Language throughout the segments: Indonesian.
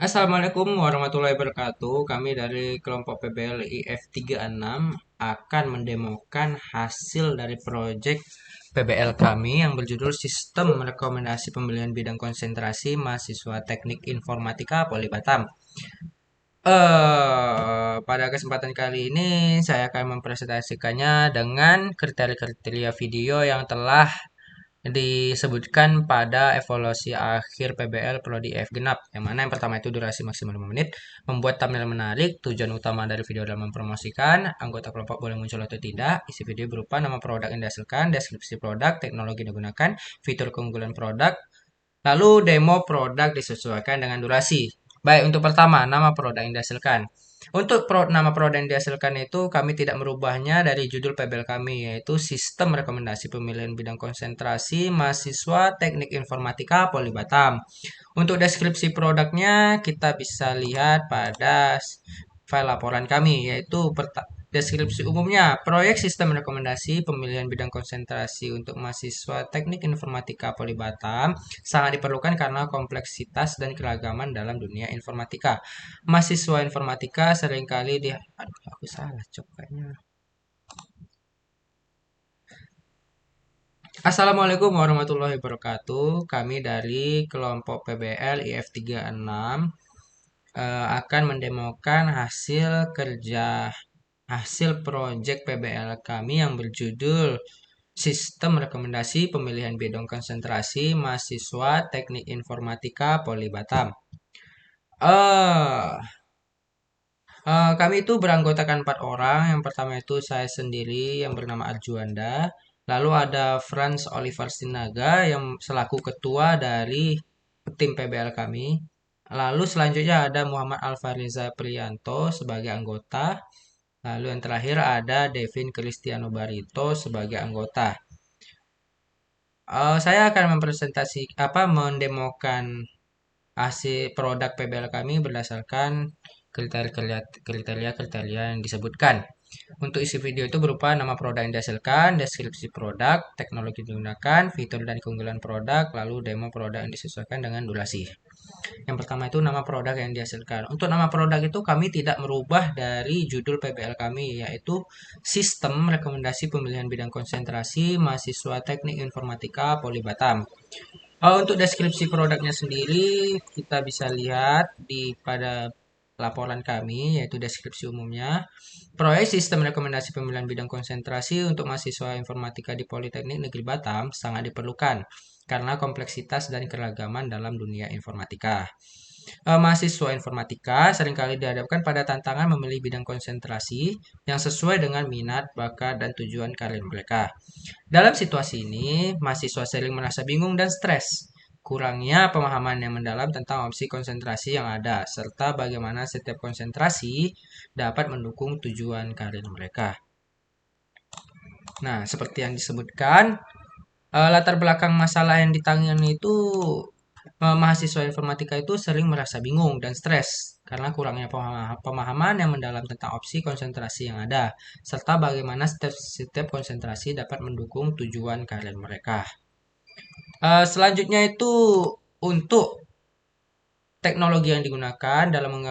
Assalamualaikum warahmatullahi wabarakatuh. Kami dari kelompok PBLI F36 akan mendemokan hasil dari proyek PBL kami yang berjudul Sistem Rekomendasi Pemilihan Bidang Konsentrasi Mahasiswa Teknik Informatika Poli Batam. Pada kesempatan kali ini saya akan mempresentasikannya dengan kriteria-kriteria video yang telah disebutkan pada evaluasi akhir PBL Prodi F genap, yang mana yang pertama itu durasi maksimal 5 menit, membuat thumbnail menarik, tujuan utama dari video adalah mempromosikan, anggota kelompok boleh muncul atau tidak, isi video berupa nama produk yang dihasilkan, deskripsi produk, teknologi yang digunakan, fitur keunggulan produk, lalu demo produk disesuaikan dengan durasi. Baik, untuk pertama, nama produk yang dihasilkan. Untuk nama produk yang dihasilkan itu kami tidak merubahnya dari judul PBL kami, yaitu Sistem Rekomendasi Pemilihan Bidang Konsentrasi Mahasiswa Teknik Informatika Poli Batam. Untuk deskripsi produknya kita bisa lihat pada file laporan kami, yaitu deskripsi umumnya, proyek sistem rekomendasi pemilihan bidang konsentrasi untuk mahasiswa teknik informatika Poli Batam sangat diperlukan karena kompleksitas dan keragaman dalam dunia informatika. Mahasiswa informatika seringkali Aduh, aku salah cok kayaknya. Assalamualaikum warahmatullahi wabarakatuh. Kami dari kelompok PBL IF36 akan mendemokan hasil proyek PBL kami yang berjudul Sistem Rekomendasi Pemilihan Bidang Konsentrasi Mahasiswa Teknik Informatika Poli Batam. Eh, Kami itu beranggotakan 4 orang. Yang pertama itu saya sendiri yang bernama Arjuanda. Lalu ada Franz Oliver Sinaga yang selaku ketua dari tim PBL kami. Lalu selanjutnya ada Muhammad Alfariza Priyanto sebagai anggota. Lalu yang terakhir ada Devin Cristiano Barito sebagai anggota. Saya akan mendemokan hasil produk PBL kami berdasarkan kriteria yang disebutkan. Untuk isi video itu berupa nama produk yang dihasilkan, deskripsi produk, teknologi yang digunakan, fitur dan keunggulan produk, lalu demo produk yang disesuaikan dengan durasi. Yang pertama itu nama produk yang dihasilkan. Untuk nama produk itu kami tidak merubah dari judul PBL kami, yaitu Sistem Rekomendasi Pemilihan Bidang Konsentrasi Mahasiswa Teknik Informatika Poli Batam. Untuk deskripsi produknya sendiri, kita bisa lihat pada laporan kami, yaitu deskripsi umumnya. Proyek Sistem Rekomendasi Pemilihan Bidang Konsentrasi untuk mahasiswa informatika di Politeknik Negeri Batam sangat diperlukan karena kompleksitas dan keragaman dalam dunia informatika. Mahasiswa informatika seringkali dihadapkan pada tantangan memilih bidang konsentrasi yang sesuai dengan minat, bakat, dan tujuan karir mereka. Dalam situasi ini, mahasiswa sering merasa bingung dan stres. Kurangnya pemahaman yang mendalam tentang opsi konsentrasi yang ada, serta bagaimana setiap konsentrasi dapat mendukung tujuan karir mereka. Nah, seperti yang disebutkan, latar belakang masalah yang ditangani itu mahasiswa informatika itu sering merasa bingung dan stres karena kurangnya pemahaman yang mendalam tentang opsi konsentrasi yang ada, serta bagaimana setiap konsentrasi dapat mendukung tujuan karir mereka. Selanjutnya itu untuk teknologi yang digunakan dalam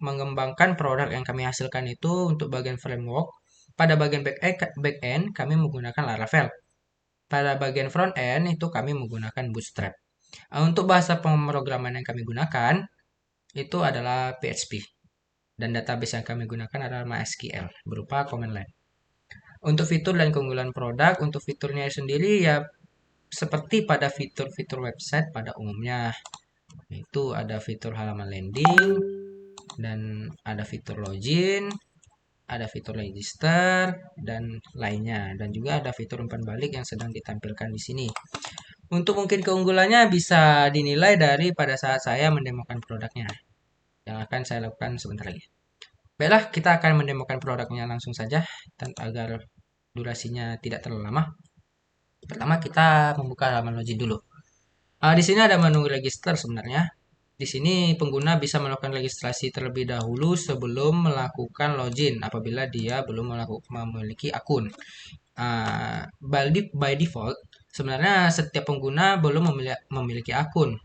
mengembangkan produk yang kami hasilkan itu untuk bagian framework. Pada bagian back-end kami menggunakan Laravel. Pada bagian front-end itu kami menggunakan Bootstrap. Untuk bahasa pemrograman yang kami gunakan itu adalah PHP. Dan database yang kami gunakan adalah MySQL berupa command line. Untuk fitur dan keunggulan produk, untuk fiturnya sendiri ya seperti pada fitur-fitur website pada umumnya. Itu ada fitur halaman landing dan ada fitur login, ada fitur register dan lainnya, dan juga ada fitur umpan balik yang sedang ditampilkan di sini. Untuk mungkin keunggulannya bisa dinilai dari pada saat saya mendemokan produknya yang akan saya lakukan sebentar lagi. Baiklah, kita akan mendemokan produknya langsung saja agar durasinya tidak terlalu lama. Pertama kita membuka halaman login dulu. Di sini ada menu register sebenarnya. Di sini pengguna bisa melakukan registrasi terlebih dahulu sebelum melakukan login apabila dia belum memiliki akun. By default, sebenarnya setiap pengguna belum memiliki akun.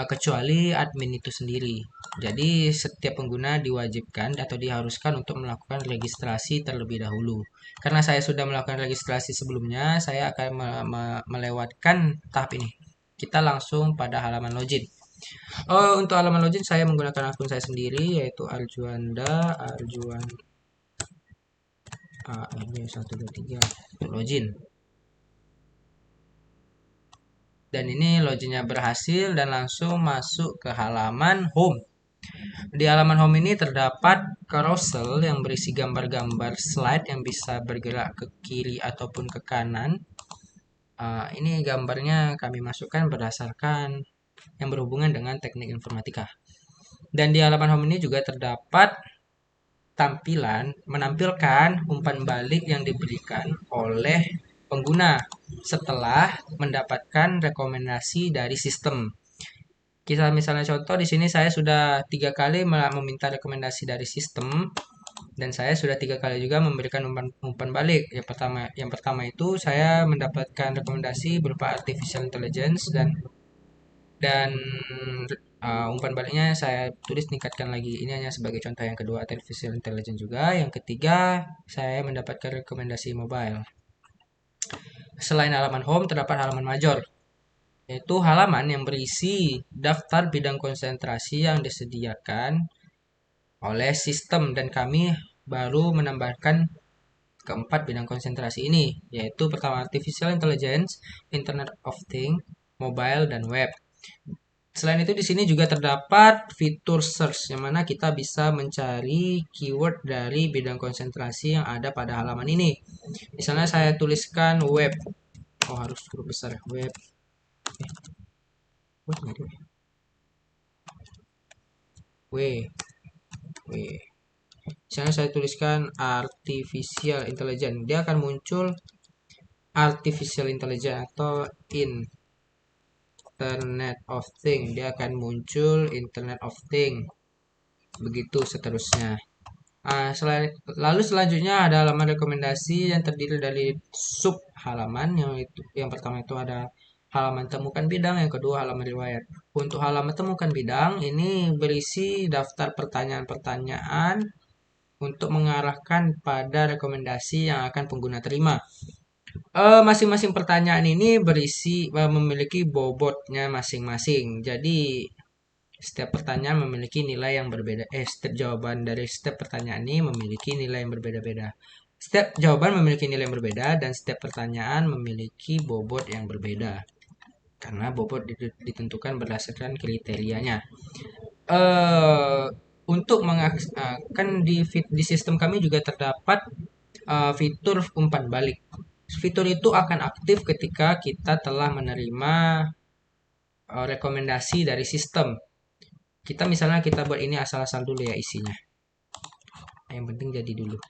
kecuali admin itu sendiri. Jadi setiap pengguna diwajibkan atau diharuskan untuk melakukan registrasi terlebih dahulu. Karena saya sudah melakukan registrasi sebelumnya, saya akan melewatkan tahap ini. Kita langsung pada halaman login. Untuk halaman login saya menggunakan akun saya sendiri, yaitu Arjuan ini 123 untuk login. Dan ini loginnya berhasil dan langsung masuk ke halaman home. Di halaman home ini terdapat carousel yang berisi gambar-gambar slide yang bisa bergerak ke kiri ataupun ke kanan. Ini gambarnya kami masukkan berdasarkan yang berhubungan dengan teknik informatika. Dan di halaman home ini juga terdapat menampilkan umpan balik yang diberikan oleh pengguna setelah mendapatkan rekomendasi dari sistem. Kita misalnya contoh di sini saya sudah 3 kali meminta rekomendasi dari sistem dan saya sudah 3 kali juga memberikan umpan balik. Yang pertama itu saya mendapatkan rekomendasi berupa artificial intelligence dan umpan baliknya saya tulis tingkatkan lagi. Ini hanya sebagai contoh. Yang kedua artificial intelligence juga. Yang ketiga saya mendapatkan rekomendasi mobile. Selain halaman home terdapat halaman major, yaitu halaman yang berisi daftar bidang konsentrasi yang disediakan oleh sistem dan kami baru menambahkan keempat bidang konsentrasi ini, yaitu pertama artificial intelligence, internet of things, mobile dan web. Selain itu di sini juga terdapat fitur search yang mana kita bisa mencari keyword dari bidang konsentrasi yang ada pada halaman ini. Misalnya saya tuliskan web. Harus huruf besar ya, web. Misalnya saya tuliskan artificial intelligence, dia akan muncul artificial intelligence atau internet of things, dia akan muncul internet of things, begitu seterusnya. Lalu selanjutnya ada halaman rekomendasi yang terdiri dari sub halaman, yang pertama itu ada halaman temukan bidang, yang kedua halaman riwayat. Untuk halaman temukan bidang ini berisi daftar pertanyaan-pertanyaan untuk mengarahkan pada rekomendasi yang akan pengguna terima. Masing-masing pertanyaan ini memiliki bobotnya masing-masing. Jadi setiap pertanyaan memiliki nilai yang berbeda. Setiap jawaban dari setiap pertanyaan ini memiliki nilai yang berbeda-beda. Setiap jawaban memiliki nilai yang berbeda dan setiap pertanyaan memiliki bobot yang berbeda. Karena bobot ditentukan berdasarkan kriterianya. Untuk kan di sistem kami juga terdapat fitur umpan balik. Fitur itu akan aktif ketika kita telah menerima rekomendasi dari sistem. Misalnya kita buat ini asal-asal dulu ya isinya. Yang penting jadi dulu.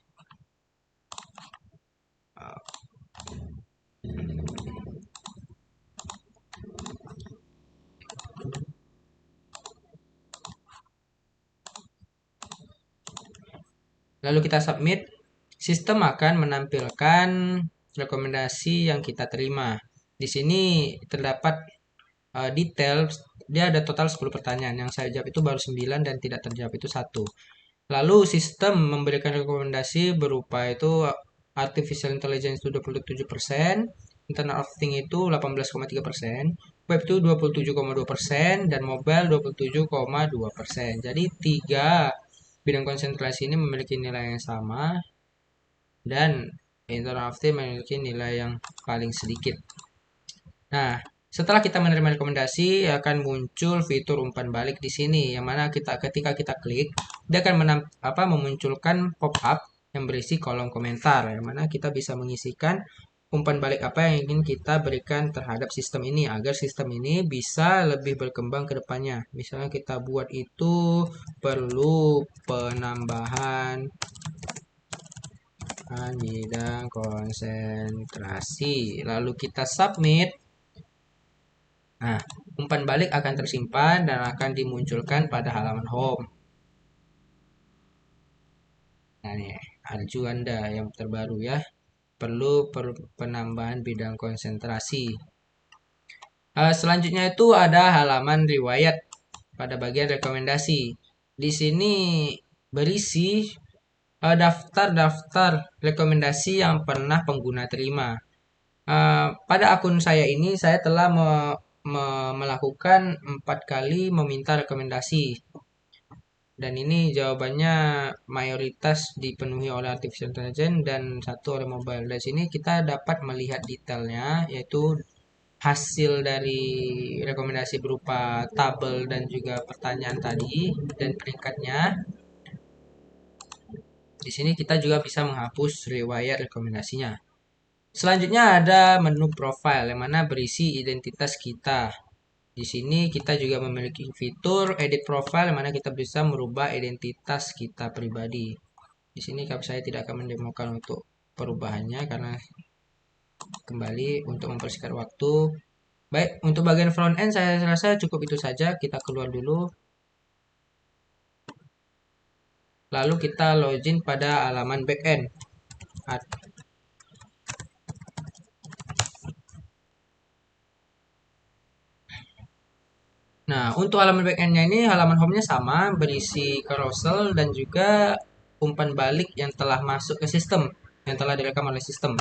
Lalu kita submit. Sistem akan menampilkan rekomendasi yang kita terima. Di sini terdapat detail. Dia ada total 10 pertanyaan. Yang saya jawab itu baru 9 dan tidak terjawab itu 1. Lalu sistem memberikan rekomendasi berupa itu artificial intelligence itu 27%, internet of things itu 18,3%, web itu 27,2%, dan mobile 27,2%. Jadi 3 bidang konsentrasi ini memiliki nilai yang sama dan internet of things memiliki nilai yang paling sedikit. Nah, setelah kita menerima rekomendasi akan muncul fitur umpan balik di sini, yang mana ketika kita klik dia akan memunculkan pop-up yang berisi kolom komentar, yang mana kita bisa mengisikan umpan balik apa yang ingin kita berikan terhadap sistem ini agar sistem ini bisa lebih berkembang ke depannya. Misalnya kita buat itu perlu penambahan bidang konsentrasi, lalu kita submit. Nah, umpan balik akan tersimpan dan akan dimunculkan pada halaman home. Nah, ini Arjuanda yang terbaru ya. Perlu penambahan bidang konsentrasi. Selanjutnya itu ada halaman riwayat pada bagian rekomendasi. Di sini berisi daftar-daftar rekomendasi yang pernah pengguna terima. Pada akun saya ini saya telah melakukan 4 kali meminta rekomendasi, dan ini jawabannya mayoritas dipenuhi oleh artificial intelligence dan satu oleh mobile. Dari sini kita dapat melihat detailnya, yaitu hasil dari rekomendasi berupa tabel dan juga pertanyaan tadi dan peringkatnya. Di sini kita juga bisa menghapus riwayat rekomendasinya. Selanjutnya ada menu profile yang mana berisi identitas kita. Di sini kita juga memiliki fitur edit profile yang mana kita bisa merubah identitas kita pribadi. Di sini saya tidak akan mendemokan untuk perubahannya karena kembali untuk mempersingkat waktu. Baik, untuk bagian front end saya rasa cukup itu saja. Kita keluar dulu. Lalu kita login pada halaman backend. Nah, untuk halaman backend-nya ini halaman home-nya sama, berisi carousel dan juga umpan balik yang telah masuk ke sistem, yang telah direkam oleh sistem.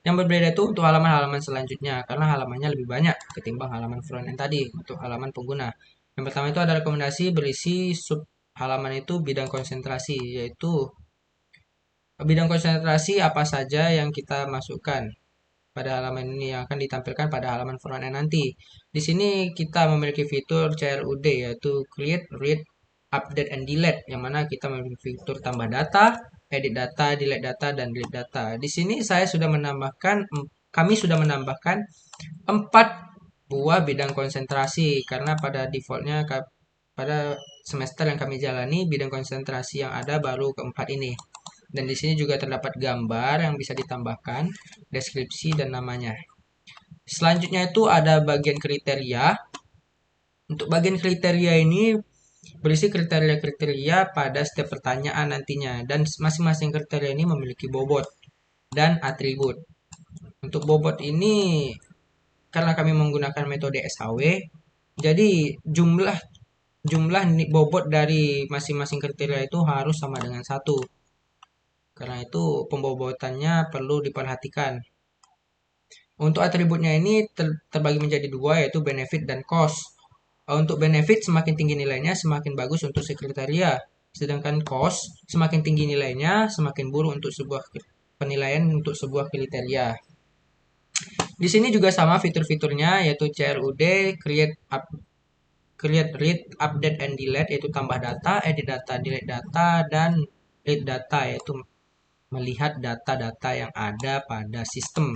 Yang berbeda itu untuk halaman-halaman selanjutnya, karena halamannya lebih banyak ketimbang halaman front end tadi, untuk halaman pengguna. Yang pertama itu ada rekomendasi berisi sub halaman itu bidang konsentrasi, yaitu bidang konsentrasi apa saja yang kita masukkan pada halaman ini yang akan ditampilkan pada halaman front end nanti. Di sini kita memiliki fitur CRUD, yaitu Create, Read, Update, and Delete, yang mana kita memiliki fitur tambah data, edit data, delete data, dan delete data. Di sini kami sudah menambahkan 4 buah bidang konsentrasi karena pada defaultnya pada semester yang kami jalani bidang konsentrasi yang ada baru keempat ini. Dan di sini juga terdapat gambar yang bisa ditambahkan, deskripsi dan namanya. Selanjutnya itu ada bagian kriteria. Untuk bagian kriteria ini berisi kriteria-kriteria pada setiap pertanyaan nantinya, dan masing-masing kriteria ini memiliki bobot dan atribut. Untuk bobot ini karena kami menggunakan metode SHW, jadi jumlah bobot dari masing-masing kriteria itu harus sama dengan 1. Karena itu pembobotannya perlu diperhatikan. Untuk atributnya ini terbagi menjadi 2, yaitu benefit dan cost. Untuk benefit semakin tinggi nilainya semakin bagus untuk kriteria. Sedangkan cost semakin tinggi nilainya semakin buruk untuk sebuah penilaian untuk sebuah kriteria. Di sini juga sama fitur-fiturnya, yaitu CRUD, create, read, update, and delete, yaitu tambah data, edit data, delete data, dan read data, yaitu melihat data-data yang ada pada sistem.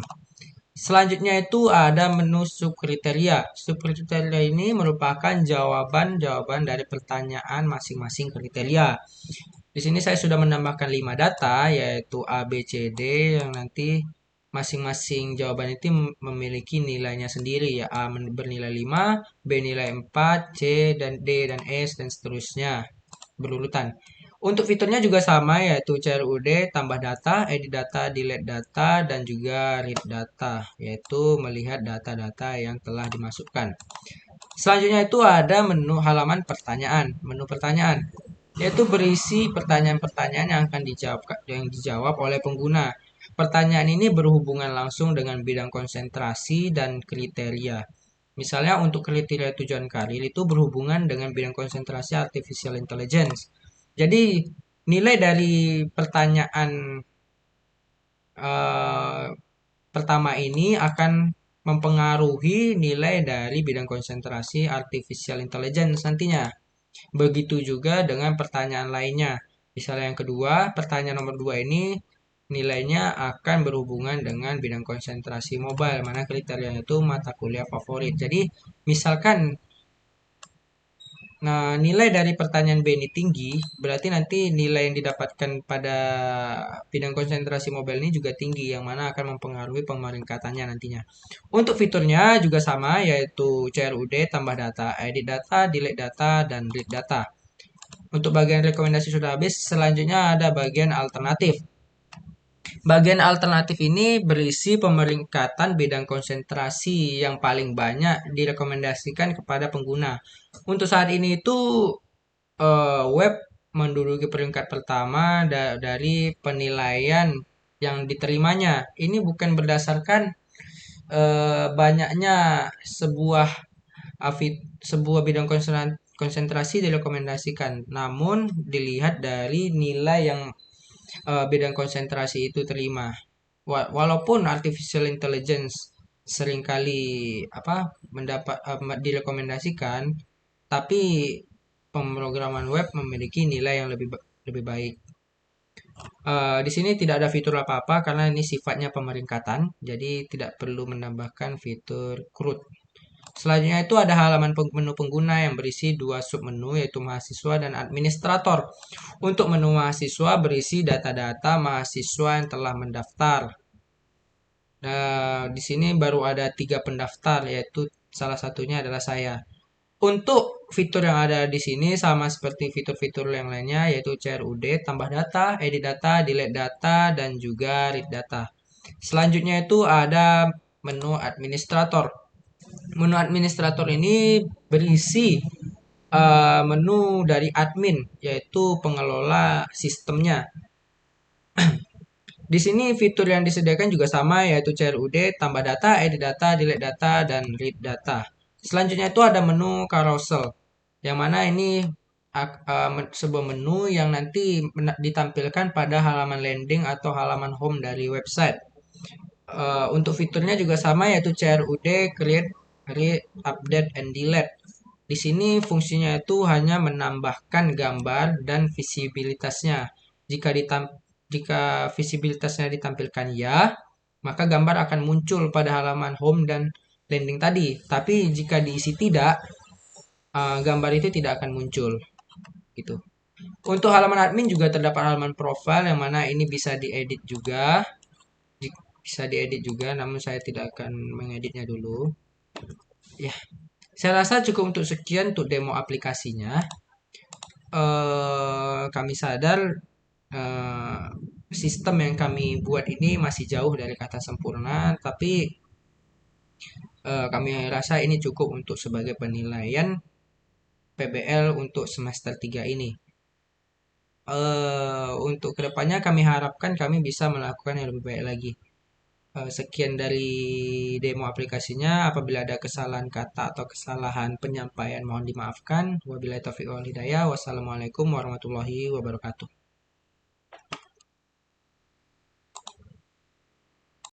Selanjutnya itu ada menu subkriteria. Subkriteria ini merupakan jawaban-jawaban dari pertanyaan masing-masing kriteria. Di sini saya sudah menambahkan 5 data, yaitu A, B, C, D, yang nanti masing-masing jawaban itu memiliki nilainya sendiri, ya. A bernilai 5, B nilai 4, C dan D dan S dan seterusnya berurutan. Untuk fiturnya juga sama, yaitu CRUD, tambah data, edit data, delete data, dan juga read data, yaitu melihat data-data yang telah dimasukkan. Selanjutnya itu ada menu halaman pertanyaan. Menu pertanyaan yaitu berisi pertanyaan-pertanyaan yang akan dijawab oleh pengguna. Pertanyaan ini berhubungan langsung dengan bidang konsentrasi dan kriteria. Misalnya untuk kriteria tujuan karir itu berhubungan dengan bidang konsentrasi artificial intelligence. Jadi nilai dari pertanyaan pertama ini akan mempengaruhi nilai dari bidang konsentrasi artificial intelligence nantinya. Begitu juga dengan pertanyaan lainnya. Misalnya yang kedua, pertanyaan nomor 2 ini nilainya akan berhubungan dengan bidang konsentrasi mobile, mana kriterianya itu mata kuliah favorit. Jadi misalkan nilai dari pertanyaan B ini tinggi, berarti nanti nilai yang didapatkan pada bidang konsentrasi mobile ini juga tinggi, yang mana akan mempengaruhi pemeringkatannya nantinya. Untuk fiturnya juga sama, yaitu CRUD, tambah data, edit data, delete data, dan read data. Untuk bagian rekomendasi sudah habis, selanjutnya ada bagian alternatif. Bagian alternatif ini berisi pemeringkatan bidang konsentrasi yang paling banyak direkomendasikan kepada pengguna. Untuk saat ini itu web menduduki peringkat pertama dari penilaian yang diterimanya. Ini bukan berdasarkan banyaknya sebuah sebuah bidang konsentrasi direkomendasikan, namun dilihat dari nilai yang bidang konsentrasi itu terima. Walaupun artificial intelligence seringkali mendapat direkomendasikan, tapi pemrograman web memiliki nilai yang lebih baik. Di sini tidak ada fitur apa-apa karena ini sifatnya pemeringkatan, jadi tidak perlu menambahkan fitur CRUD. Selanjutnya itu ada halaman menu pengguna yang berisi dua submenu yaitu mahasiswa dan administrator. Untuk menu mahasiswa berisi data-data mahasiswa yang telah mendaftar. Nah, di sini baru ada 3 pendaftar yaitu salah satunya adalah saya. Untuk fitur yang ada di sini sama seperti fitur-fitur yang lainnya yaitu CRUD, tambah data, edit data, delete data, dan juga read data. Selanjutnya itu ada menu administrator. Menu administrator ini berisi menu dari admin yaitu pengelola sistemnya. Di sini fitur yang disediakan juga sama yaitu CRUD, tambah data, edit data, delete data, dan read data. Selanjutnya itu ada menu carousel, yang mana ini sebuah menu yang nanti ditampilkan pada halaman landing atau halaman home dari website. Untuk fiturnya juga sama yaitu CRUD, create, read, update, and delete. Di sini fungsinya itu hanya menambahkan gambar dan visibilitasnya. Jika visibilitasnya ditampilkan ya, maka gambar akan muncul pada halaman home dan landing tadi. Tapi jika diisi tidak, gambar itu tidak akan muncul. Gitu. Untuk halaman admin juga terdapat halaman profile yang mana ini bisa diedit juga. Bisa diedit juga, namun saya tidak akan mengeditnya dulu. Ya, saya rasa cukup untuk sekian untuk demo aplikasinya. Kami sadar eh, sistem yang kami buat ini masih jauh dari kata sempurna, tapi kami rasa ini cukup untuk sebagai penilaian PBL untuk semester 3 ini. Untuk kedepannya kami harapkan kami bisa melakukan yang lebih baik lagi. Sekian dari demo aplikasinya. Apabila ada kesalahan kata atau kesalahan penyampaian mohon dimaafkan. Wabillahi taufiq wal hidayah. Wassalamualaikum warahmatullahi wabarakatuh.